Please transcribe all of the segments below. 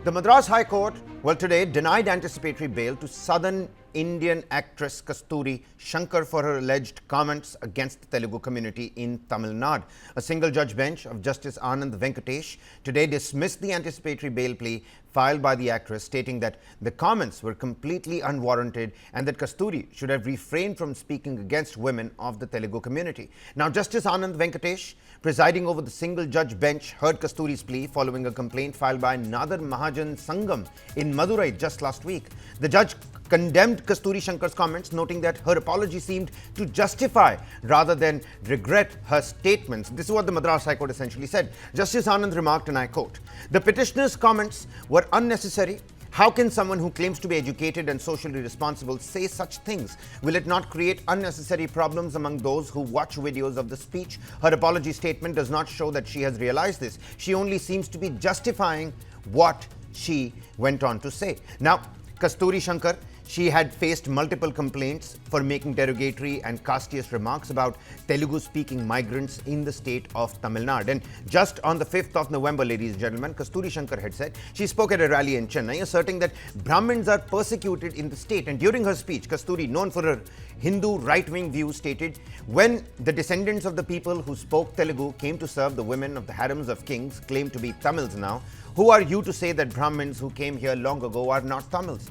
The Madras High Court, today denied anticipatory bail to southern Indian actress Kasthuri Shankar for her alleged comments against the Telugu community in Tamil Nadu. A single judge bench of Justice Anand Venkatesh today dismissed the anticipatory bail plea filed by the actress, stating that the comments were completely unwarranted and that Kasthuri should have refrained from speaking against women of the Telugu community. Now, Justice Anand Venkatesh, presiding over the single judge bench, heard Kasthuri's plea following a complaint filed by Nadar Mahajan Sangam in Madurai just last week. The judge condemned Kasthuri Shankar's comments, noting that her apology seemed to justify rather than regret her statements. This is what the Madras High Court essentially said. Justice Anand remarked, and I quote, "The petitioner's comments were unnecessary. How can someone who claims to be educated and socially responsible say such things? Will it not create unnecessary problems among those who watch videos of the speech? Her apology statement does not show that she has realized this. She only seems to be justifying what she went on to say." Now, Kasthuri Shankar, she had faced multiple complaints for making derogatory and castious remarks about Telugu-speaking migrants in the state of Tamil Nadu. And just on the 5th of November, ladies and gentlemen, Kasthuri Shankar had said, she spoke at a rally in Chennai, asserting that Brahmins are persecuted in the state. And during her speech, Kasthuri, known for her Hindu right-wing views, stated, "When the descendants of the people who spoke Telugu came to serve the women of the harems of kings, claim to be Tamils now, who are you to say that Brahmins who came here long ago are not Tamils?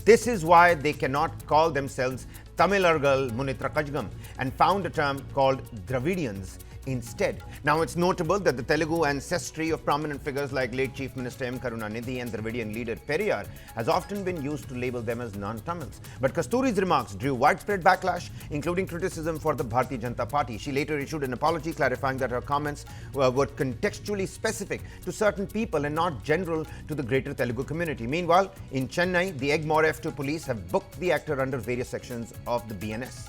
This is why they cannot call themselves Tamilargal Munitra Kajgam and found a term called Dravidians instead." Now, it's notable that the Telugu ancestry of prominent figures like late Chief Minister M. Karunanidhi and Dravidian leader Periyar has often been used to label them as non-Tamils. But Kasthuri's remarks drew widespread backlash, including criticism for the Bharatiya Janata Party. She later issued an apology, clarifying that her comments were contextually specific to certain people and not general to the greater Telugu community. Meanwhile, in Chennai, the Egmore F2 police have booked the actor under various sections of the BNS.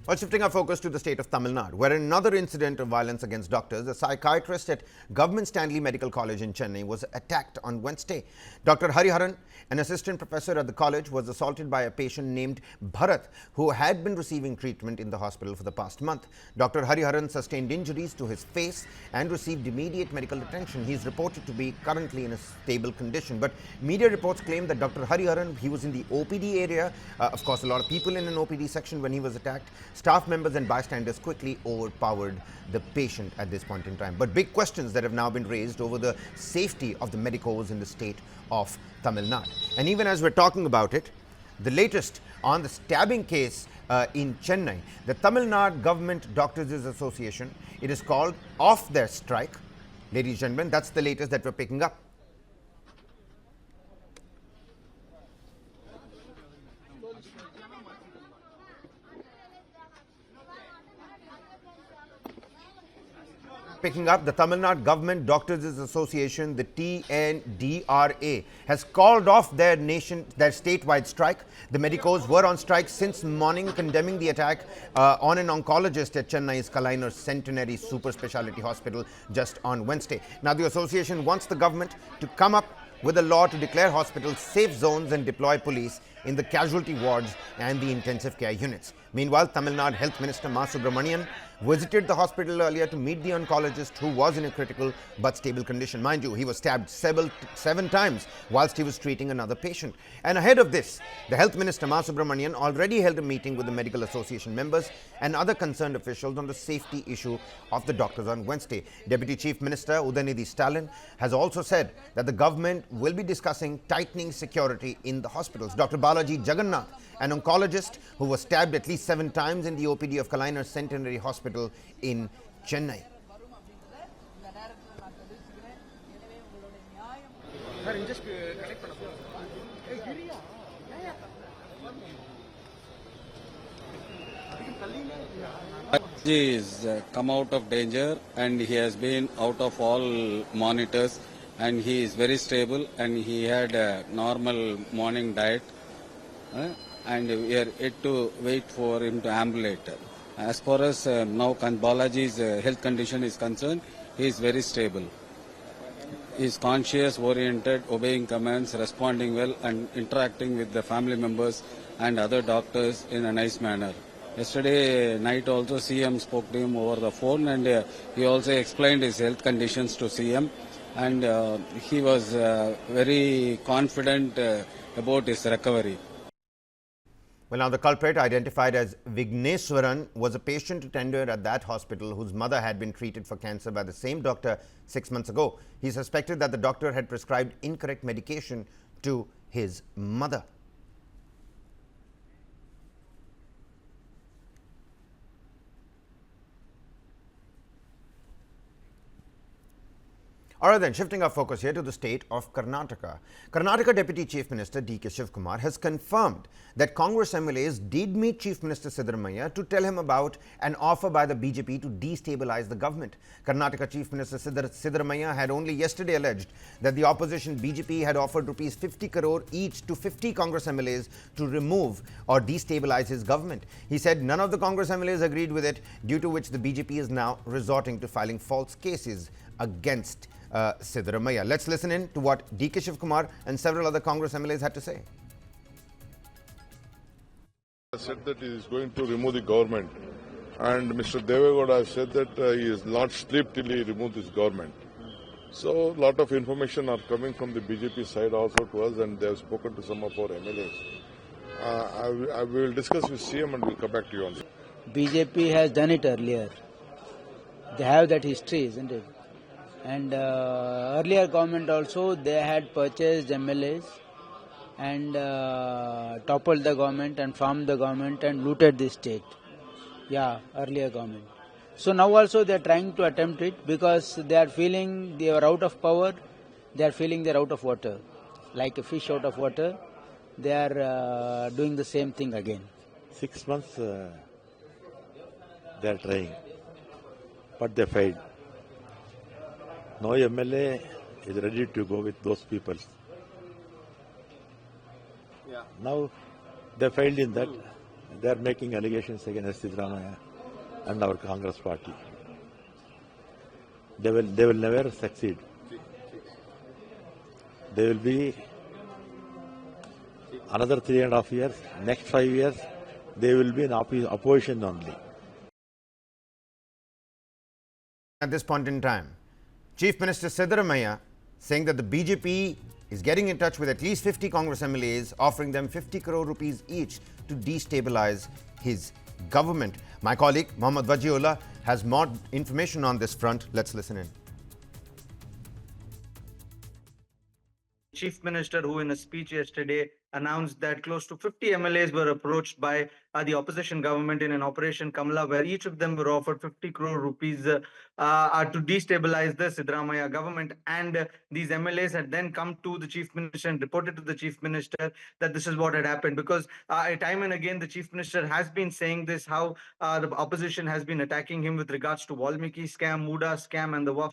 Well, shifting our focus to the state of Tamil Nadu, where another incident of violence against doctors, a psychiatrist at Government Stanley Medical College in Chennai, was attacked on Wednesday. Dr. Hariharan, an assistant professor at the college, was assaulted by a patient named Bharat, who had been receiving treatment in the hospital for the past month. Dr. Hariharan sustained injuries to his face and received immediate medical attention. He is reported to be currently in a stable condition. But media reports claim that Dr. Hariharan, he was in the OPD area. Of course, a lot of people in an OPD section when he was attacked. Staff members and bystanders quickly overpowered the patient at this point in time. But big questions that have now been raised over the safety of the medicos in the state of Tamil Nadu. And even as we're talking about it, the latest on the stabbing case in Chennai, the Tamil Nadu Government Doctors Association, it is called off their strike. Ladies and gentlemen, that's the latest that we're picking up. Picking up, the Tamil Nadu Government Doctors Association, the TNDRA, has called off their statewide strike. The medicos were on strike since morning, condemning the attack on an oncologist at Chennai's Kalaignar Centenary Super Speciality Hospital just on Wednesday. Now, the association wants the government to come up with a law to declare hospitals safe zones and deploy police in the casualty wards and the intensive care units. Meanwhile, Tamil Nadu Health Minister Ma Subramanian visited the hospital earlier to meet the oncologist, who was in a critical but stable condition. Mind you, he was stabbed seven times whilst he was treating another patient. And ahead of this, the Health Minister Ma Subramanian already held a meeting with the Medical Association members and other concerned officials on the safety issue of the doctors on Wednesday. Deputy Chief Minister Udayanidhi Stalin has also said that the government will be discussing tightening security in the hospitals. Dr. Balaji Jagannath, an oncologist who was stabbed at least 7 times in the OPD of Kalaignar Centenary Hospital in Chennai. He is come out of danger and he has been out of all monitors and he is very stable and he had a normal morning diet. And we are yet to wait for him to ambulate. As far as now Balaji's health condition is concerned, he is very stable. He is conscious, oriented, obeying commands, responding well and interacting with the family members and other doctors in a nice manner. Yesterday night also CM spoke to him over the phone, and he also explained his health conditions to CM, and he was very confident about his recovery. Well, now the culprit, identified as Vigneswaran, was a patient attender at that hospital whose mother had been treated for cancer by the same doctor 6 months ago. He suspected that the doctor had prescribed incorrect medication to his mother. All right then, shifting our focus here to the state of Karnataka. Karnataka Deputy Chief Minister D.K. Shivkumar has confirmed that Congress MLAs did meet Chief Minister Siddaramaiah to tell him about an offer by the BJP to destabilize the government. Karnataka Chief Minister Siddaramaiah had only yesterday alleged that the opposition BJP had offered rupees 50 crore each to 50 Congress MLAs to remove or destabilize his government. He said none of the Congress MLAs agreed with it, due to which the BJP is now resorting to filing false cases against Siddaramaiah. Let's listen in to what D.K. Shivkumar and several other Congress MLAs had to say. Said that he is going to remove the government, and Mr. Devegowda said that he is not sleep till he removes his government. So, a lot of information are coming from the BJP side also to us, and they have spoken to some of our MLAs. I will discuss with CM and we'll come back to you on that. BJP has done it earlier. They have that history, isn't it? And earlier government also, they had purchased MLAs and toppled the government and farmed the government and looted the state. Yeah, earlier government. So now also they are trying to attempt it because they are feeling they are out of power, they are feeling they are out of water. Like a fish out of water, they are doing the same thing again. 6 months they are trying, but they failed. No MLA is ready to go with those people. Yeah. Now they failed in that. They are making allegations against Siddaramaiah and our Congress party. They will never succeed. They will be another 3.5 years. Next 5 years, they will be in opposition only. At this point in time, Chief Minister Siddaramaiah saying that the BJP is getting in touch with at least 50 Congress MLAs, offering them 50 crore rupees each to destabilize his government. My colleague Mohammad Wajiullah has more information on this front. Let's listen in. Chief Minister, who in a speech yesterday announced that close to 50 MLAs were approached by the opposition government in an Operation Kamala, where each of them were offered 50 crore rupees to destabilize the Siddaramaiah government. And these MLAs had then come to the Chief Minister and reported to the Chief Minister that this is what had happened. Because time and again, the Chief Minister has been saying this, how the opposition has been attacking him with regards to Valmiki scam, Muda scam, and the Waqf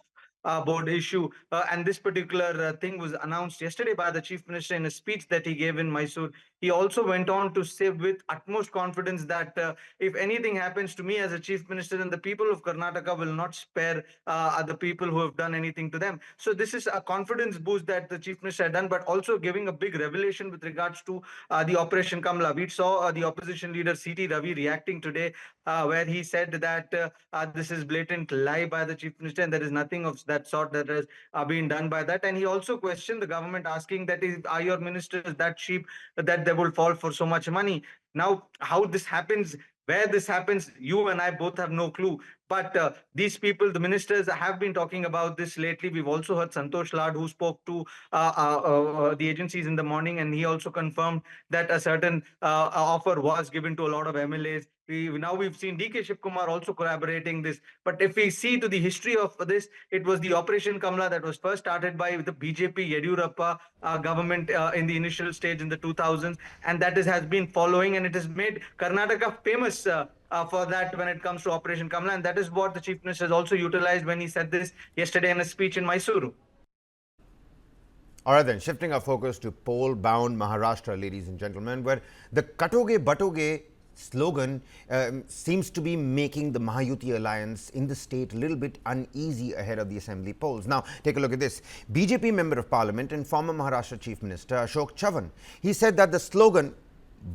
board issue. And this particular thing was announced yesterday by the Chief Minister in a speech that he gave in Mysore. He also went on to say with utmost confidence that if anything happens to me as a Chief Minister, then the people of Karnataka will not spare the people who have done anything to them. So this is a confidence boost that the Chief Minister had done, but also giving a big revelation with regards to the Operation Kamala. We saw the opposition leader C.T. Ravi reacting today, where he said that this is blatant lie by the Chief Minister and there is nothing of that sort that has been done by that. And he also questioned the government, asking that are your ministers that cheap that they will fall for so much money? Now, how this happens, where this happens, you and I both have no clue. But these people, the ministers, have been talking about this lately. We've also heard Santosh Lad, who spoke to the agencies in the morning, and he also confirmed that a certain offer was given to a lot of MLAs. We've seen D.K. Shivkumar also corroborating this. But if we see to the history of this, it was the Operation Kamala that was first started by the BJP Yediyurappa government in the initial stage in the 2000s. And that has been following, and it has made Karnataka famous for that when it comes to Operation Kamala. And that is what the Chief Minister has also utilized when he said this yesterday in a speech in Mysuru. All right then, shifting our focus to poll-bound Maharashtra, ladies and gentlemen, where the Katoge Batoge slogan seems to be making the Mahayuti alliance in the state a little bit uneasy ahead of the assembly polls. Now, take a look at this. BJP Member of Parliament and former Maharashtra Chief Minister Ashok Chavan, he said that the slogan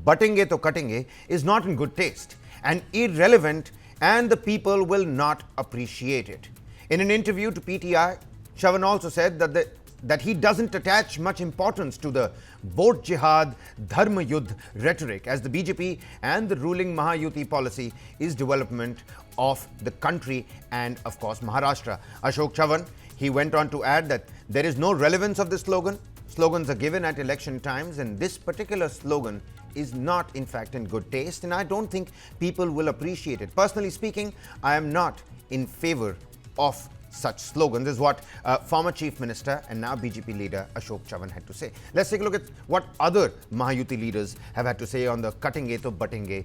"Batenge to Katenge" is not in good taste and irrelevant, and the people will not appreciate it. In an interview to PTI, Chavan also said that he doesn't attach much importance to the vote jihad, dharma yudh rhetoric, as the BJP and the ruling Mahayuti policy is development of the country and, of course, Maharashtra. Ashok Chavan, he went on to add that there is no relevance of this slogan. Slogans are given at election times, and this particular slogan is not, in fact, in good taste, and I don't think people will appreciate it. Personally speaking, I am not in favor of such slogans. This is what former Chief Minister and now BJP leader Ashok Chavan had to say. Let's take a look at what other Mahayuti leaders have had to say on the Katenge to Batenge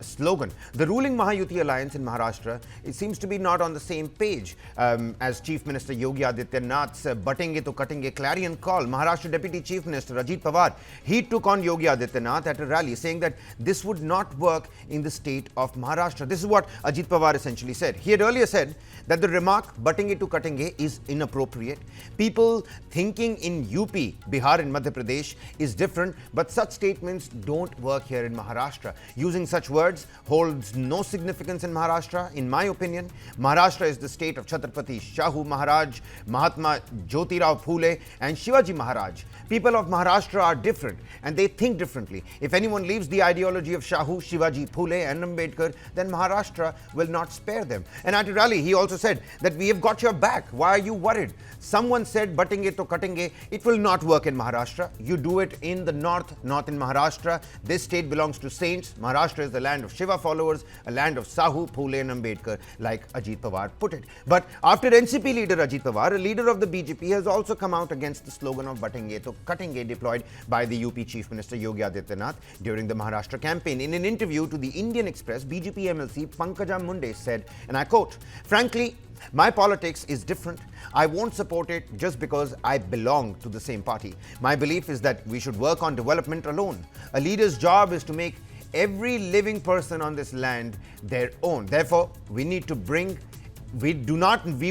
slogan. The ruling Mahayuti alliance in Maharashtra, it seems to be not on the same page as Chief Minister Yogi Adityanath's Batenge to Katenge clarion call. Maharashtra Deputy Chief Minister Ajit Pawar, he took on Yogi Adityanath at a rally, saying that this would not work in the state of Maharashtra. This is what Ajit Pawar essentially said. He had earlier said that the remark Batenge to Katenge is inappropriate. People thinking in UP, Bihar and Madhya Pradesh is different, but such statements don't work here in Maharashtra. Using such words holds no significance in Maharashtra. In my opinion, Maharashtra is the state of Chhatrapati Shahu Maharaj, Mahatma Jyotirao Phule and Shivaji Maharaj. People of Maharashtra are different and they think differently. If anyone leaves the ideology of Shahu, Shivaji, Phule and Ambedkar, then Maharashtra will not spare them. And at a rally, he also said that we have got your back. Why are you worried? Someone said Batenge to Katenge, it will not work in Maharashtra. You do it in the north, not in Maharashtra. This state belongs to saints. Maharashtra is the land of Shiva followers, a land of Sahu, Phule and Ambedkar, like Ajit Pawar put it. But after NCP leader Ajit Pawar, a leader of the BJP, has also come out against the slogan of Batenge to Katenge deployed by the UP Chief Minister Yogi Adityanath during the Maharashtra campaign. In an interview to the Indian Express, BJP MLC Pankaja Munde said, and I quote, "Frankly, my politics is different. I won't support it just because I belong to the same party. My belief is that we should work on development alone. A leader's job is to make every living person on this land their own. Therefore, we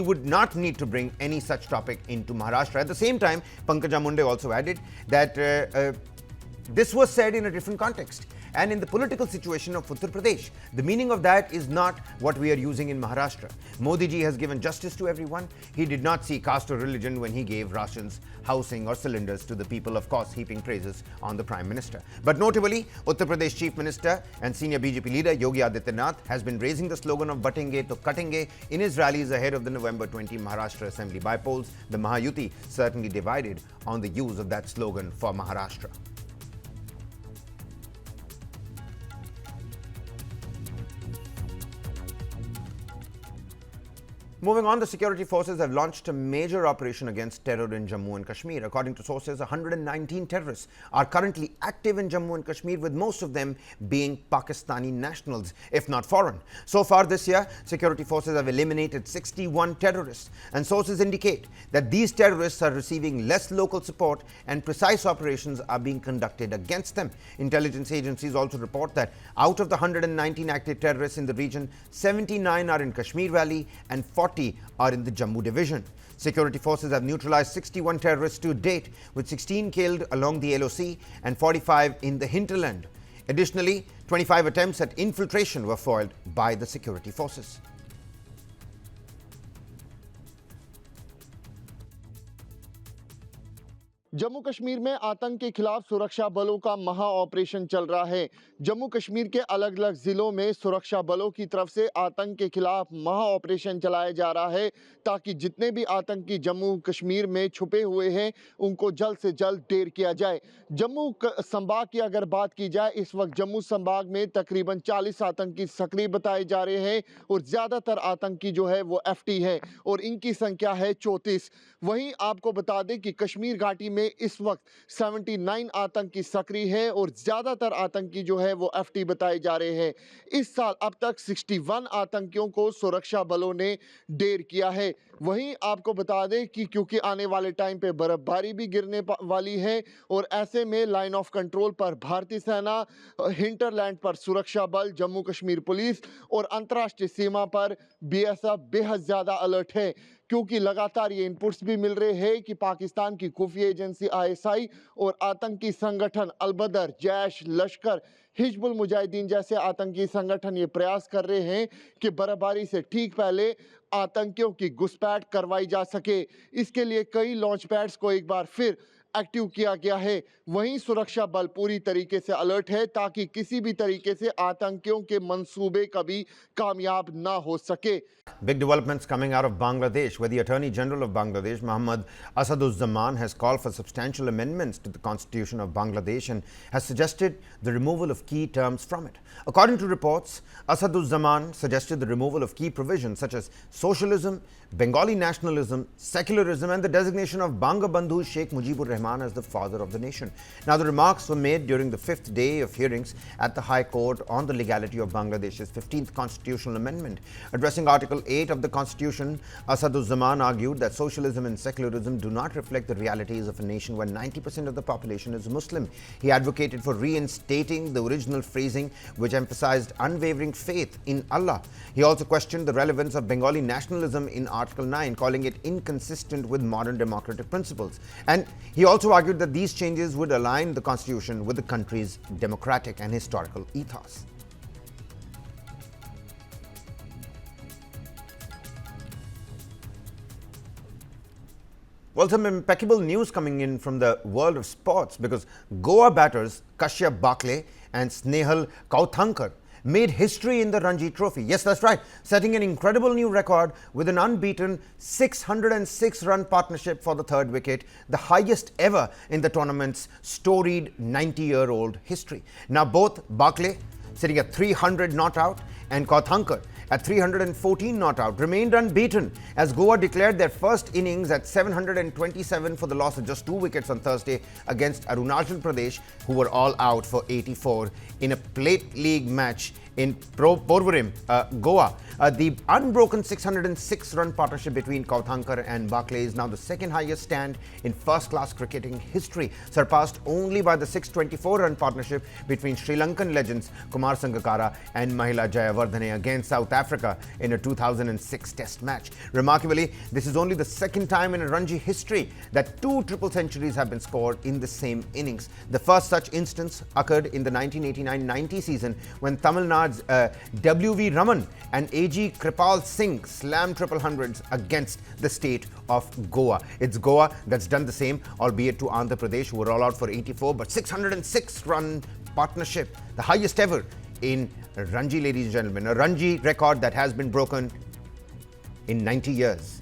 would not need to bring any such topic into Maharashtra." At the same time, Pankaja Munde also added that this was said in a different context and in the political situation of Uttar Pradesh. The meaning of that is not what we are using in Maharashtra. Modi ji has given justice to everyone. He did not see caste or religion when he gave rations, housing or cylinders to the people, of course, heaping praises on the Prime Minister. But notably, Uttar Pradesh Chief Minister and senior BJP leader Yogi Adityanath has been raising the slogan of Batenge to Katenge in his rallies ahead of the November 20 Maharashtra Assembly by-polls. The Mahayuti certainly divided on the use of that slogan for Maharashtra. Moving on, the security forces have launched a major operation against terror in Jammu and Kashmir. According to sources, 119 terrorists are currently active in Jammu and Kashmir, with most of them being Pakistani nationals, if not foreign. So far this year, security forces have eliminated 61 terrorists, and sources indicate that these terrorists are receiving less local support and precise operations are being conducted against them. Intelligence agencies also report that out of the 119 active terrorists in the region, 79 are in Kashmir Valley and 40 are in the Jammu division. Security forces have neutralized 61 terrorists to date, with 16 killed along the LOC and 45 in the hinterland. Additionally, 25 attempts at infiltration were foiled by the security forces. Jammu Kashmir में आतंक के खिलाफ सुरक्षा बलों का महा operation चल रहा है। जम्मू कश्मीर के अलग अलग जिलों में सुरक्षा बलों की तरफ से आतंक के खिलाफ महा ऑपरेशन चलाया जा रहा है, ताकि जितने भी आतंकी जम्मू कश्मीर में छुपे हुए हैं उनको जल्द से जल्द ढेर किया जाए। जम्मू संभाग की अगर बात की जाए, इस वक्त जम्मू संभाग में तकरीबन 40 आतंकी सक्रिय बताए जा रहे हैं और ज़्यादातर आतंकी जो है वो FT है और इनकी संख्या है 34। वहीं आपको बता दें कि कश्मीर घाटी में इस वक्त 79 आतंकी सक्रिय हैं और ज़्यादातर आतंकी जो है वो FT बताए जा रहे हैं। इस साल अब तक 61 आतंकियों को सुरक्षा बलों ने ढेर किया है। वहीं आपको बता दें कि क्योंकि आने वाले टाइम पे बर्फबारी भी गिरने वाली है और ऐसे में लाइन ऑफ कंट्रोल पर भारतीय सेना, हिंटरलैंड पर सुरक्षा बल, जम्मू कश्मीर पुलिस और अंतर्राष्ट्रीय सीमा पर BSF बेहद ज़्यादा अलर्ट है, क्योंकि लगातार ये इनपुट्स भी मिल रहे हैं कि पाकिस्तान की खुफिया एजेंसी ISI और आतंकी संगठन अल-बदर, जैश, लश्कर, हिजबुल मुजाहिदीन जैसे आतंकी संगठन ये प्रयास कर रहे हैं कि बर्फबारी से ठीक पहले आतंकियों की घुसपैठ करवाई जा सके। इसके लिए कई लॉन्च पैड्स को एक बार फिर एक्टिव किया गया है। वहीं सुरक्षा बल पूरी तरीके से अलर्ट है ताकि किसी भी तरीके से आतंकियों के मंसूबे कभी कामयाब ना हो सके। Big developments coming out of Bangladesh, where the Attorney General of Bangladesh, Mohammad Asaduzzaman, has called for substantial amendments to the Constitution of Bangladesh and has suggested the removal of key terms from it. According to reports, Asaduzzaman suggested the removal of key provisions such as socialism, Bengali nationalism, secularism, and the designation of Bangabandhu Sheikh Mujibur Rahman as the father of the nation. Now, the remarks were made during the 5th day of hearings at the High Court on the legality of Bangladesh's 15th constitutional amendment. Addressing Article 8 of the Constitution, Asaduzzaman argued that socialism and secularism do not reflect the realities of a nation where 90% of the population is Muslim. He advocated for reinstating the original phrasing, which emphasized unwavering faith in Allah. He also questioned the relevance of Bengali nationalism in Article 9, calling it inconsistent with modern democratic principles. And he also argued that these changes would align the Constitution with the country's democratic and historical ethos. Well, some impeccable news coming in from the world of sports, because Goa batters Kashyap Bakle and Snehal Kauthankar made history in the Ranji Trophy. Yes, that's right, setting an incredible new record with an unbeaten 606-run partnership for the third wicket, the highest ever in the tournament's storied 90-year-old history. Now, both Bakle, sitting at 300 not out, and Kauthankar at 314 not out, remained unbeaten as Goa declared their first innings at 727 for the loss of just 2 wickets on Thursday against Arunachal Pradesh, who were all out for 84 in a plate league match in Porvorim, Goa. The unbroken 606-run partnership between Kauthankar and Bakle is now the second highest stand in first-class cricketing history, surpassed only by the 624-run partnership between Sri Lankan legends Kumar Sangakkara and Mahila Jayawardene against South Africa in a 2006 Test match. Remarkably, this is only the second time in Ranji history that 2 triple centuries have been scored in the same innings. The first such instance occurred in the 1989-90 season when Tamil Nadu's W.V. Raman and A.G. Kripal Singh slammed triple hundreds against the state of Goa. It's Goa that's done the same, albeit to Andhra Pradesh, who were all out for 84, but 606-run partnership, the highest ever in Ranji, ladies and gentlemen, a Ranji record that has been broken in 90 years.